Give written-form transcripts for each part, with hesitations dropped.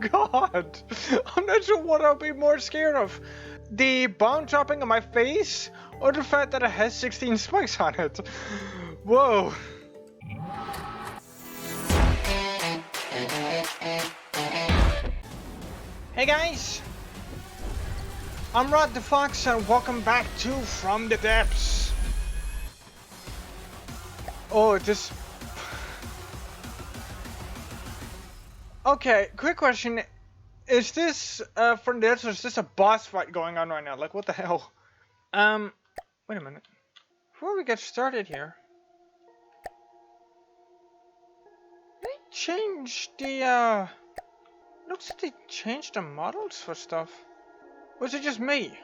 god! I'm not sure what I'll be more scared of. The bomb dropping on my face, or the fact that it has 16 spikes on it. Whoa. Hey guys! I'm Rod the Fox and welcome back to From the Depths. Oh, this... Okay, quick question. Is this, From the Depths, or is this a boss fight going on right now? Like, what the hell? Wait a minute. Before we get started here... They changed the, looks like they changed the models for stuff. Was it just me?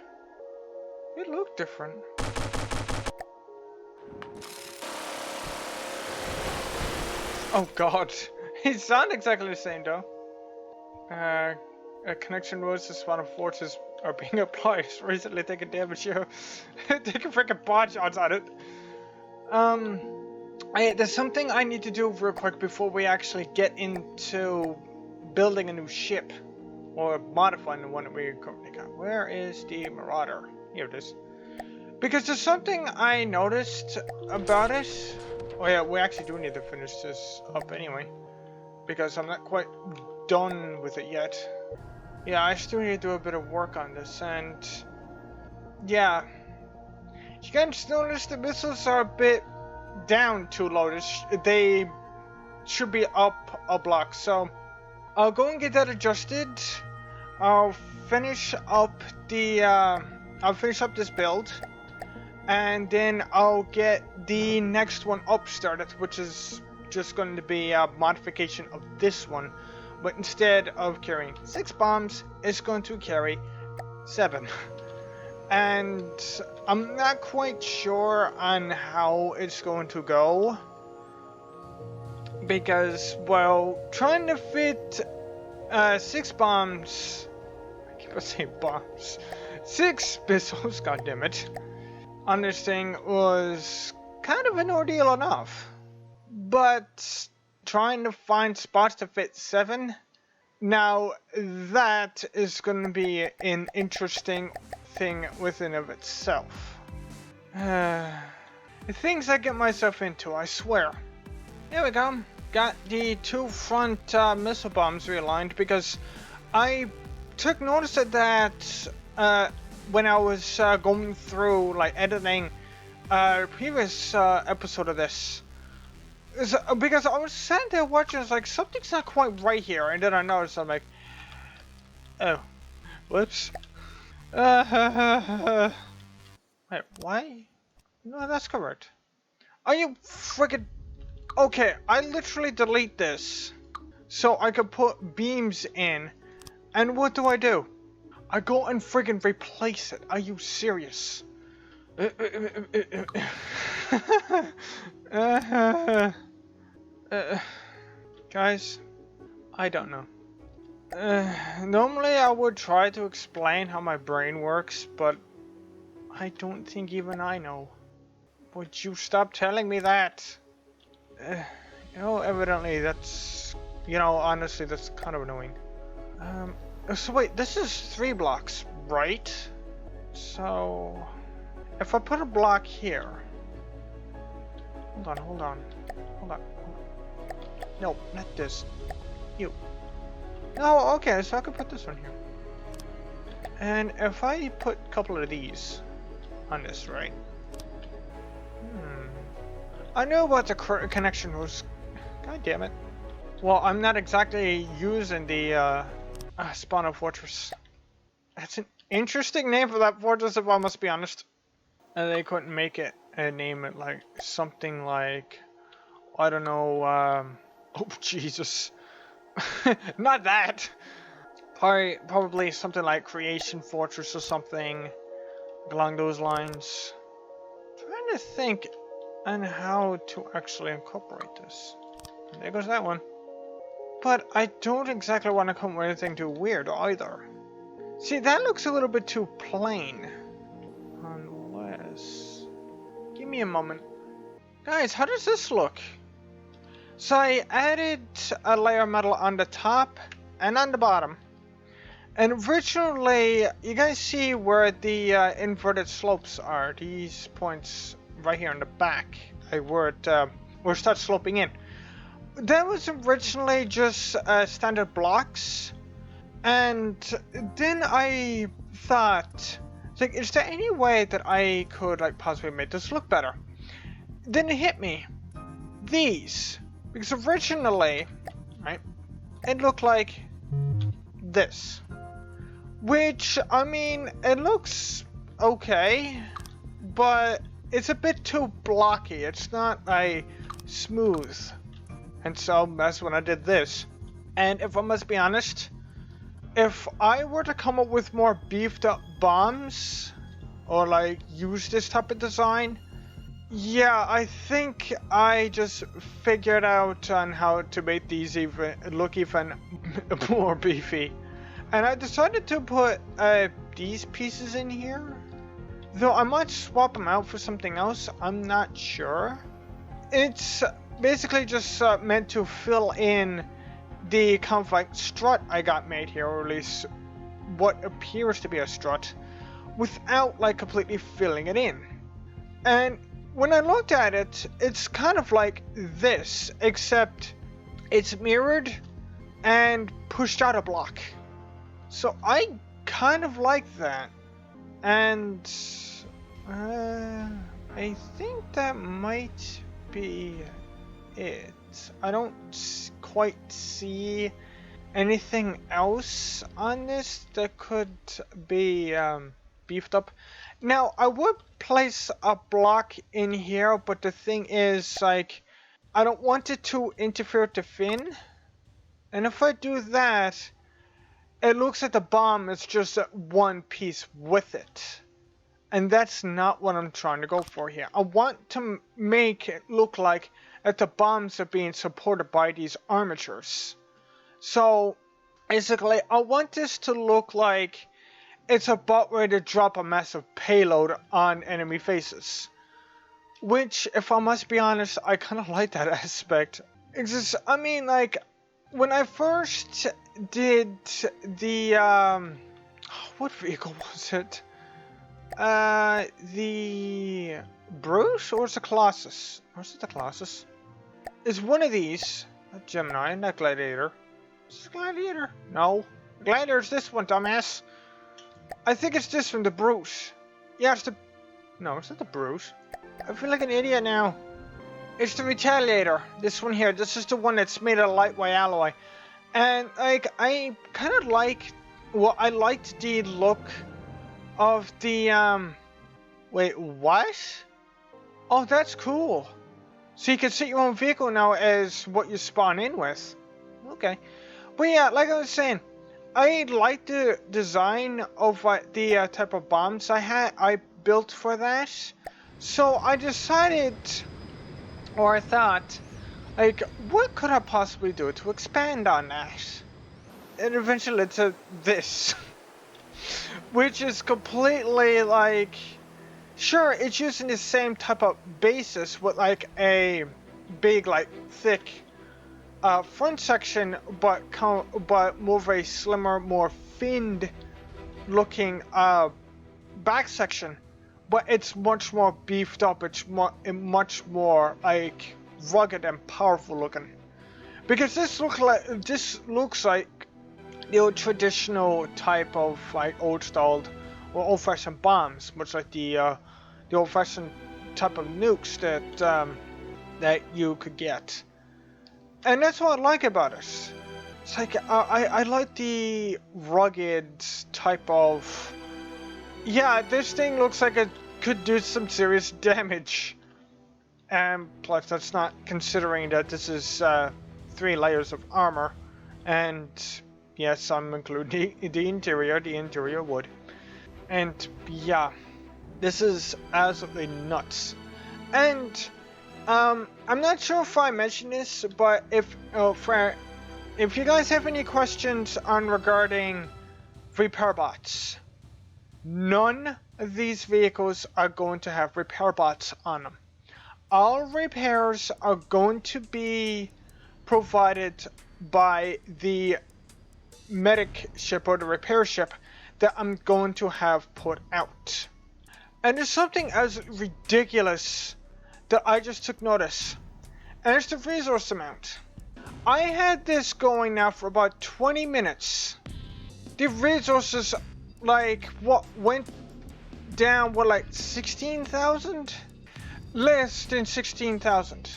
It looked different. Oh god. It sounds exactly the same though. Connection rules to spawn of forces are being applied. Recently taking damage here. Taking freaking bot shots on it. There's something I need to do real quick before we actually get into building a new ship. Or modifying the one that we currently got. Where is the Marauder? Here it is. Because there's something I noticed about it. Oh yeah, we actually do need to finish this up anyway. Because I'm not quite done with it yet. Yeah, I still need to do a bit of work on this, and... yeah. You guys notice the missiles are a bit down too low. They should be up a block, so... I'll go and get that adjusted. I'll finish up the, I'll finish up this build. And then I'll get the next one up started, which is just going to be a modification of this one. But instead of carrying 6 bombs, it's going to carry 7. And I'm not quite sure on how it's going to go. Because, well, trying to fit 6 bombs... I keep on saying bombs. 6 missiles, goddammit, on this thing was kind of an ordeal enough. But trying to find spots to fit 7, now that is going to be an interesting thing within of itself. The things I get myself into, I swear. Here we go. Got the 2 front missile bombs realigned because I took notice of that when I was going through, like, editing a previous episode of this. Because I was sitting there watching, I was like, something's not quite right here, and then I noticed, I'm like, oh, whoops. Wait, why? No, that's correct. Are you friggin'... Okay, I literally delete this so I could put beams in, and what do? I go and friggin' replace it. Are you serious? Guys, I don't know. Normally I would try to explain how my brain works, but I don't think even I know. Would you stop telling me that? You know, evidently that's, you know, honestly that's kind of annoying. So wait, this is 3 blocks, right? So, if I put a block here, hold on. No, not this. You. No, okay, so I could put this one here. And if I put a couple of these on this, right? I knew about the connection rules. God damn it. Well, I'm not exactly using the Spawner Fortress. That's an interesting name for that fortress, if I must be honest. And they couldn't make it and name it like something like, I don't know, oh Jesus. Not that. Probably something like Creation Fortress or something along those lines. I'm trying to think on how to actually incorporate this. There goes that one. But I don't exactly want to come with anything too weird either. See, that looks a little bit too plain. Unless... Give me a moment. Guys, how does this look? So I added a layer of metal on the top and on the bottom. And originally, you guys see where the inverted slopes are. These points right here in the back, where it starts sloping in. That was originally just standard blocks. And then I thought, like, is there any way that I could like possibly make this look better? Then it hit me. These. Because originally, right, it looked like this. Which, I mean, it looks okay, but it's a bit too blocky. It's not smooth. And so that's when I did this. And if I must be honest, if I were to come up with more beefed up bombs, or like use this type of design, yeah, I think I just figured out on how to make these look even more beefy. And I decided to put these pieces in here. Though I might swap them out for something else, I'm not sure. It's basically just meant to fill in the kind of like strut I got made here, or at least what appears to be a strut, without like completely filling it in. And when I looked at it, it's kind of like this, except it's mirrored and pushed out a block. So I kind of like that. And I think that might be it. I don't quite see anything else on this that could be beefed up. Now, I would place a block in here, but the thing is, like, I don't want it to interfere with the fin. And if I do that, it looks like the bomb is just one piece with it. And that's not what I'm trying to go for here. I want to make it look like that the bombs are being supported by these armatures. So, basically, I want this to look like it's about ready to drop a massive payload on enemy faces. Which, if I must be honest, I kind of like that aspect. It's just, I mean, like, when I first did the, what vehicle was it? The Bruce, or is it the Colossus? Or is it the Colossus? It's one of these. Not Gemini, not Gladiator. Is it Gladiator? No. Gladiator's this one, dumbass. I think it's this one, the Bruce. Yeah, it's the... No, it's not the Bruce. I feel like an idiot now. It's the Retaliator. This one here. This is the one that's made of lightweight alloy. And, like, I kind of like... Well, I liked the look of the, Wait, what? Oh, that's cool. So you can set your own vehicle now as what you spawn in with. Okay. But yeah, like I was saying, I like the design of the type of bombs I built for that. So I decided, or I thought, like, what could I possibly do to expand on that? And eventually to this. Which is completely like, sure, it's using the same type of basis with like a big, like, thick front section, but more of a slimmer, more finned looking back section. But it's much more beefed up. It's much more like rugged and powerful looking. Because this looks like the old traditional type of like old-styled or old-fashioned bombs, much like the old-fashioned type of nukes that you could get. And that's what I like about it. It's like I like the rugged type of. Yeah, this thing looks like it could do some serious damage. And plus, that's not considering that this is 3 layers of armor, and yes, I'm including the interior wood. And yeah, this is absolutely nuts. And I'm not sure if I mentioned this, but if you guys have any questions on regarding repair bots, none of these vehicles are going to have repair bots on them. All repairs are going to be provided by the medic ship or the repair ship that I'm going to have put out. And there's something as ridiculous that I just took notice, and it's the resource amount. I had this going now for about 20 minutes. The resources, like, what went down, what, like 16,000? Less than 16,000.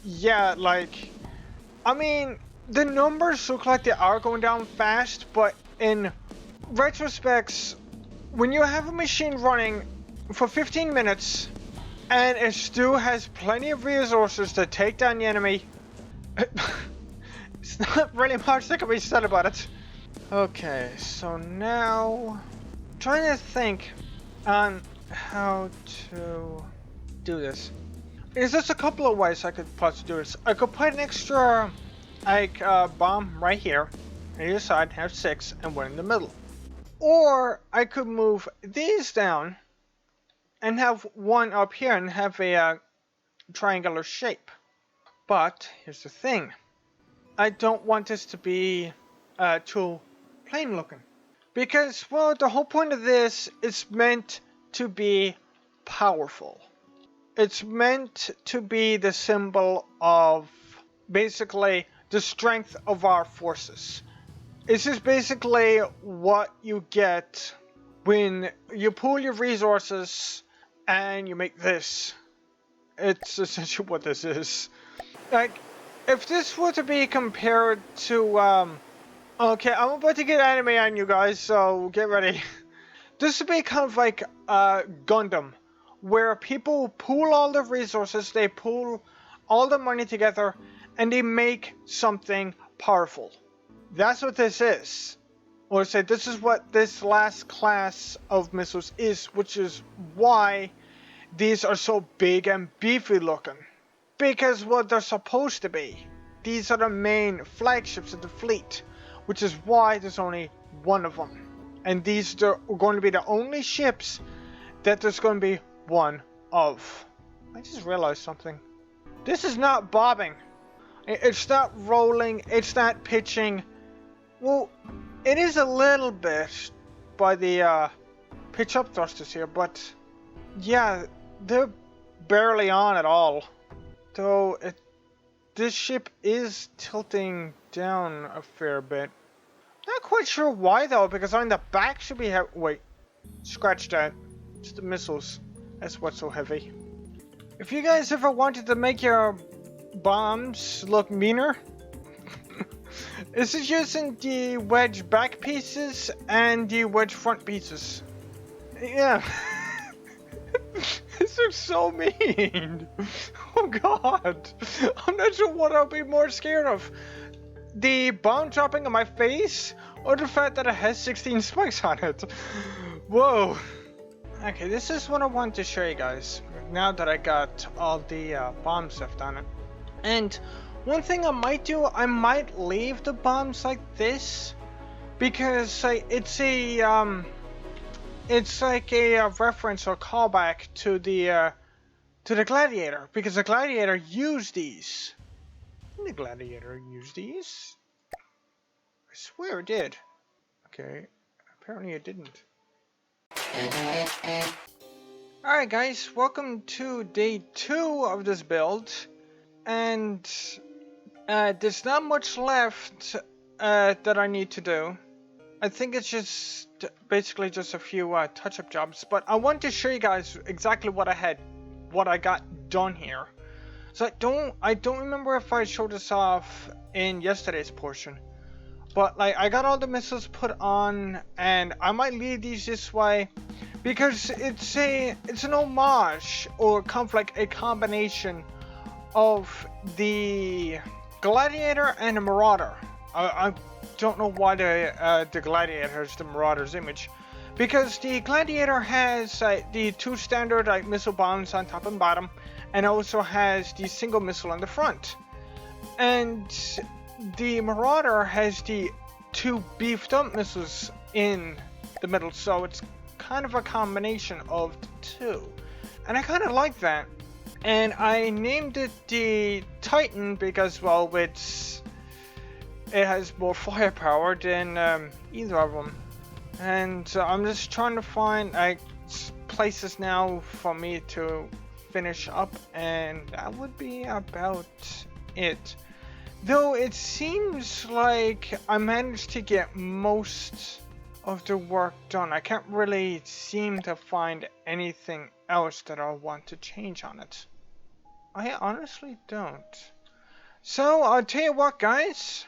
Yeah, like, I mean, the numbers look like they are going down fast, but in retrospects, when you have a machine running for 15 minutes and it still has plenty of resources to take down the enemy, it's not really much that can be said about it. Okay, so now I'm trying to think on how to do this. There's just a couple of ways I could possibly do this. I could put an extra like bomb right here on either side, have 6 and 1 in the middle. Or I could move these down and have 1 up here and have a triangular shape. But here's the thing. I don't want this to be too plain looking. Because, well, the whole point of this is meant to be powerful. It's meant to be the symbol of basically the strength of our forces. This is basically what you get when you pool your resources and you make this. It's essentially what this is. Like, if this were to be compared to, okay, I'm about to get anime on you guys, so get ready. This would be kind of like Gundam, where people pool all the resources, they pool all the money together, and they make something powerful. That's what this is. Or say, this is what this last class of missiles is, which is why these are so big and beefy looking. Because what they're supposed to be. These are the main flagships of the fleet, which is why there's only 1 of them. And these are going to be the only ships that there's going to be 1 of. I just realized something. This is not bobbing. It's not rolling. It's not pitching. Well, it is a little bit by the pitch up thrusters here, but yeah, they're barely on at all. Though this ship is tilting down a fair bit. Not quite sure why though, because on the back should be wait, scratch that. It's the missiles. That's what's so heavy. If you guys ever wanted to make your bombs look meaner, this is using the wedge back pieces and the wedge front pieces. Yeah. This looks so mean. Oh god. I'm not sure what I'll be more scared of. The bomb dropping on my face, or the fact that it has 16 spikes on it. Whoa. Okay, this is what I want to show you guys, now that I got all the bombs left on it. And one thing I might do, I might leave the bombs like this, because it's like a reference or callback to the Gladiator, because the Gladiator used these. Didn't the Gladiator use these? I swear it did. Okay, apparently it didn't. Alright guys, welcome to day 2 of this build, and there's not much left that I need to do. I think it's just basically just a few touch-up jobs, but I want to show you guys exactly what I got done here. So I don't remember if I showed this off in yesterday's portion, but like I got all the missiles put on, and I might leave these this way because it's an homage, or kind of like a combination of the Gladiator and the Marauder. I don't know why the Gladiator has the Marauder's image, because the Gladiator has the 2 standard missile bombs on top and bottom, and also has the single missile on the front. And the Marauder has the 2 beefed up missiles in the middle, so it's kind of a combination of the 2. And I kind of like that. And I named it the Titan because, well, it has more firepower than either of them. And I'm just trying to find like places now for me to finish up, and that would be about it. Though it seems like I managed to get most of the work done. I can't really seem to find anything else that I want to change on it. I honestly don't. So I'll tell you what, guys.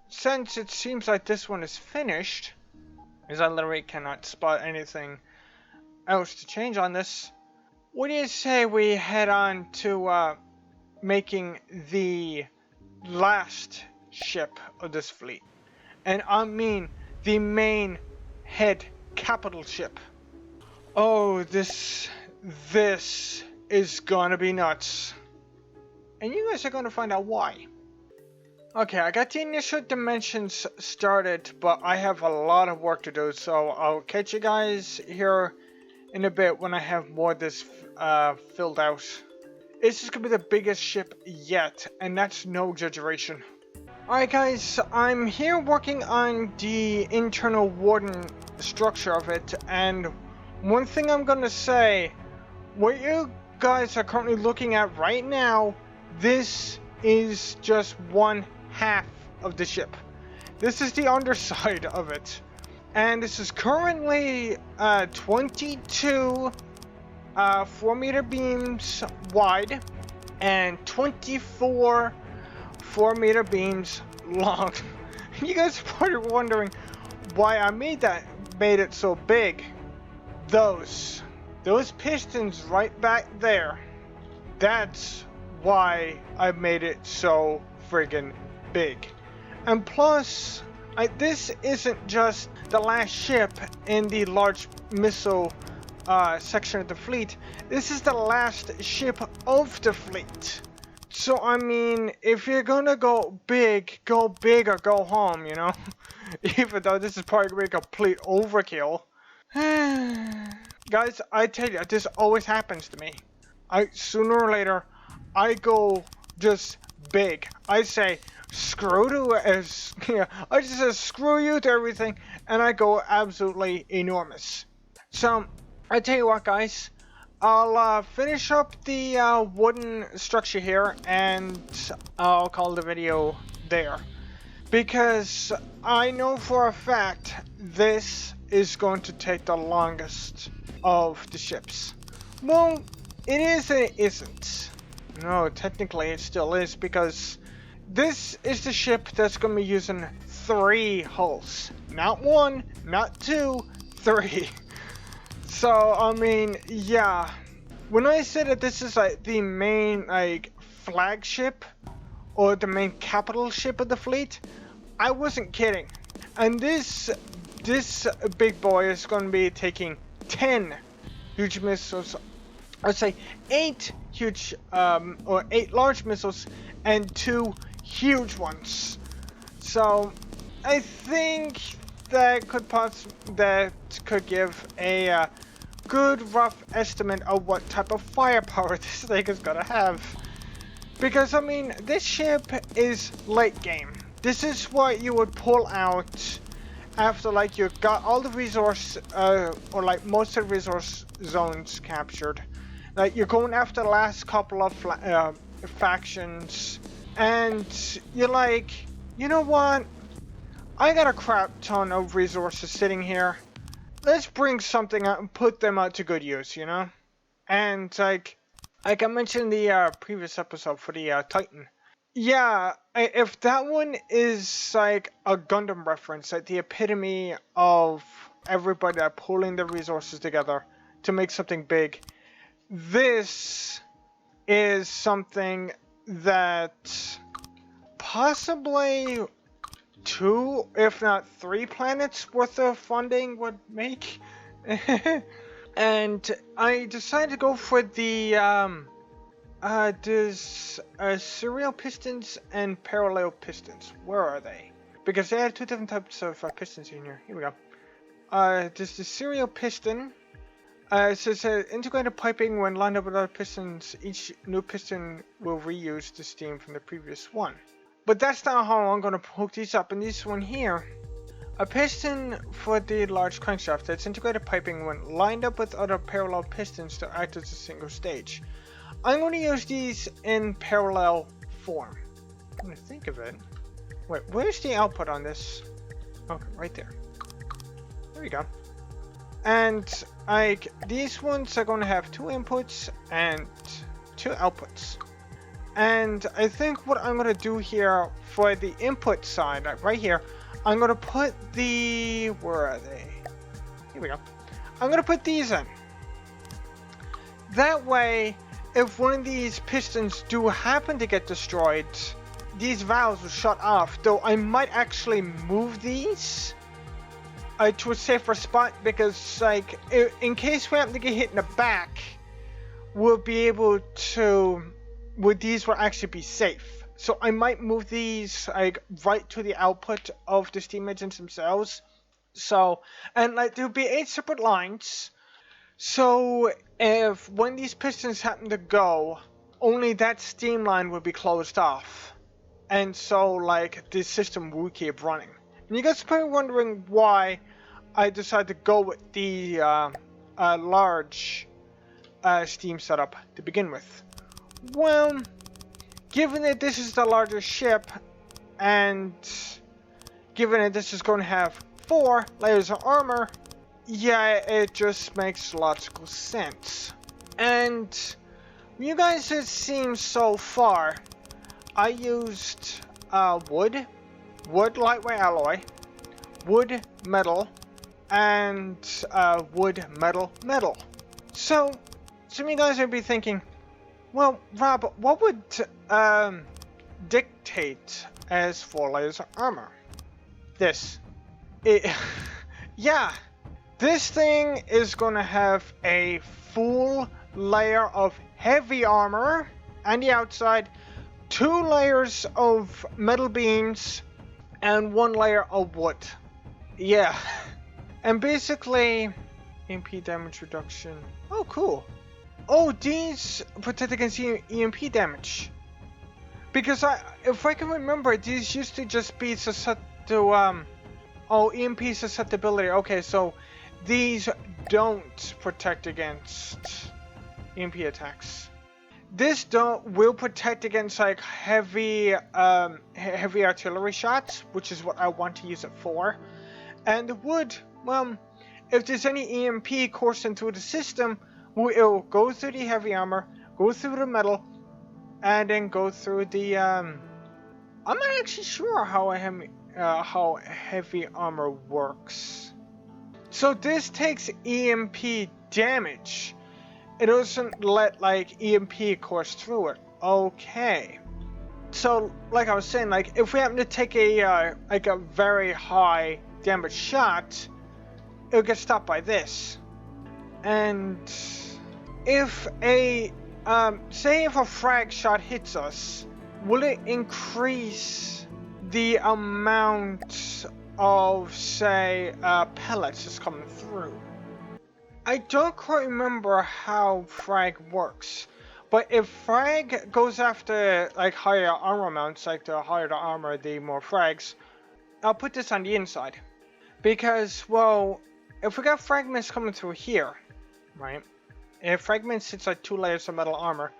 Since it seems like this one is finished, because I literally cannot spot anything else to change on this, what do you say we head on to making the last ship of this fleet? And I mean the main head capital ship. Oh, this is gonna be nuts. And you guys are gonna find out why. Okay, I got the initial dimensions started, but I have a lot of work to do, so I'll catch you guys here in a bit when I have more of this filled out. This is gonna be the biggest ship yet, and that's no exaggeration. Alright guys, I'm here working on the internal warden structure of it, and one thing I'm gonna say, what you guys are currently looking at right now, this is just one half of the ship. This is the underside of it, and this is currently 22 4-meter beams wide and 24 4-meter beams long. You guys are probably wondering why I made it so big. Those pistons right back there, that's why I made it so friggin' big. And plus, this isn't just the last ship in the large missile section of the fleet. This is the last ship of the fleet. So I mean, if you're gonna go big or go home, you know? Even though this is probably gonna be a complete overkill. Guys, I tell you, this always happens to me. Sooner or later, I go just big. I say screw to I just say screw you to everything, and I go absolutely enormous. So I tell you what, guys, I'll finish up the wooden structure here, and I'll call the video there, because I know for a fact this is going to take the longest of the ships. Well, it is and it isn't. No, technically it still is, because this is the ship that's going to be using 3 hulls. Not 1, not 2, 3. So, I mean, yeah. When I said that this is like the main flagship or the main capital ship of the fleet, I wasn't kidding. And this big boy is going to be taking 10 huge missiles. I'd say 8 huge or 8 large missiles and 2 huge ones. So I think that could give a good rough estimate of what type of firepower this thing is gonna have. Because I mean, this ship is late game. This is what you would pull out after you got all the resource or most of the resource zones captured. You're going after the last couple of factions, and you're like, you know what? I got a crap ton of resources sitting here. Let's bring something out and put them out to good use, you know? And like I mentioned in the previous episode for the Titan. Yeah, if that one is like a Gundam reference, like the epitome of everybody pulling the resources together to make something big, this is something that possibly 2, if not 3 planets worth of funding would make. And I decided to go for the there's serial pistons and parallel pistons. Where are they? Because they had 2 different types of pistons in here. Here we go. There's the serial piston. It says integrated piping when lined up with other pistons. Each new piston will reuse the steam from the previous one. But that's not how I'm going to hook these up. And this one here, a piston for the large crankshaft that's integrated piping when lined up with other parallel pistons to act as a single stage. I'm going to use these in parallel form. I'm going to think of it. Wait, where's the output on this? Okay, right there. There we go. And like these ones are going to have 2 inputs and 2 outputs. And I think what I'm going to do here for the input side, like right here, I'm going to put the... where are they? Here we go. I'm going to put these in. That way, if one of these pistons do happen to get destroyed, these valves will shut off. Though I might actually move these to a safer spot, because like in case we happen to get hit in the back, we'll be able to... these will actually be safe. So I might move these like right to the output of the steam engines themselves. So, and like there'll be 8 separate lines. So if when these pistons happen to go, only that steam line will be closed off. And so like the system will keep running. And you guys are probably wondering why I decided to go with the large steam setup to begin with. Well, given that this is the larger ship, and given that this is going to have 4 layers of armor, yeah, it just makes logical sense. And you guys have seen so far, I used wood lightweight alloy, wood metal, and wood metal. So some of you guys would be thinking, well, Rob, what would dictate as 4 layers of armor? This. Yeah, this thing is going to have a full layer of heavy armor on the outside, 2 layers of metal beams, and 1 layer of wood. Yeah. And basically, EMP damage reduction. Oh, cool. Oh, these protect against EMP damage. Because if I can remember, these used to just be EMP susceptibility. Okay, so these don't protect against EMP attacks. This will protect against like heavy artillery shots, which is what I want to use it for. And the wood, well, if there's any EMP coursing through the system, it'll go through the heavy armor, go through the metal, and then go through the I'm not actually sure how heavy armor works. So this takes EMP damage. It doesn't let like EMP course through it. Okay. So like I was saying, like if we happen to take a very high damage shot, it'll get stopped by this. And if say if a frag shot hits us, will it increase the amount of, say, pellets that's coming through? I don't quite remember how frag works, but if frag goes after like higher armor amounts, like the higher the armor, the more frags, I'll put this on the inside. Because, well, if we got fragments coming through here, right? If fragments hits like 2 layers of metal armor,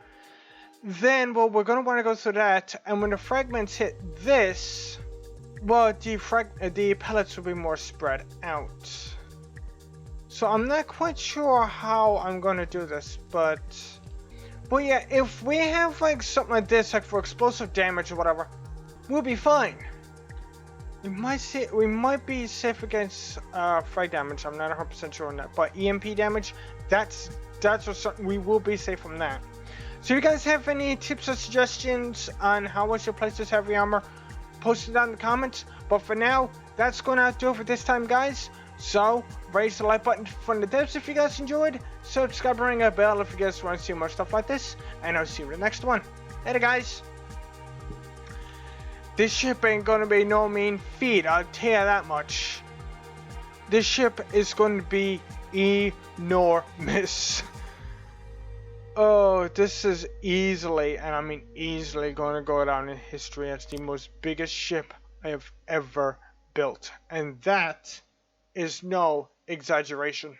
then, well, we're going to want to go through that, and when the fragments hit this, well, the pellets will be more spread out. So I'm not quite sure how I'm going to do this, but yeah, if we have like something like this, like for explosive damage or whatever, we'll be fine. We might be safe against frag damage. I'm not 100% sure on that, but EMP damage, that's something we will be safe from that. So if you guys have any tips or suggestions on how I should place this heavy armor, post it down in the comments. But for now, that's going to do it for this time, guys. So raise the like button for the tips if you guys enjoyed. Subscribe and ring a bell if you guys want to see more stuff like this. And I'll see you in the next one. Later, guys. This ship ain't gonna be no mean feat, I'll tell you that much. This ship is gonna be enormous. Oh, this is easily, and I mean easily, going to go down in history as the most biggest ship I have ever built. And that is no exaggeration.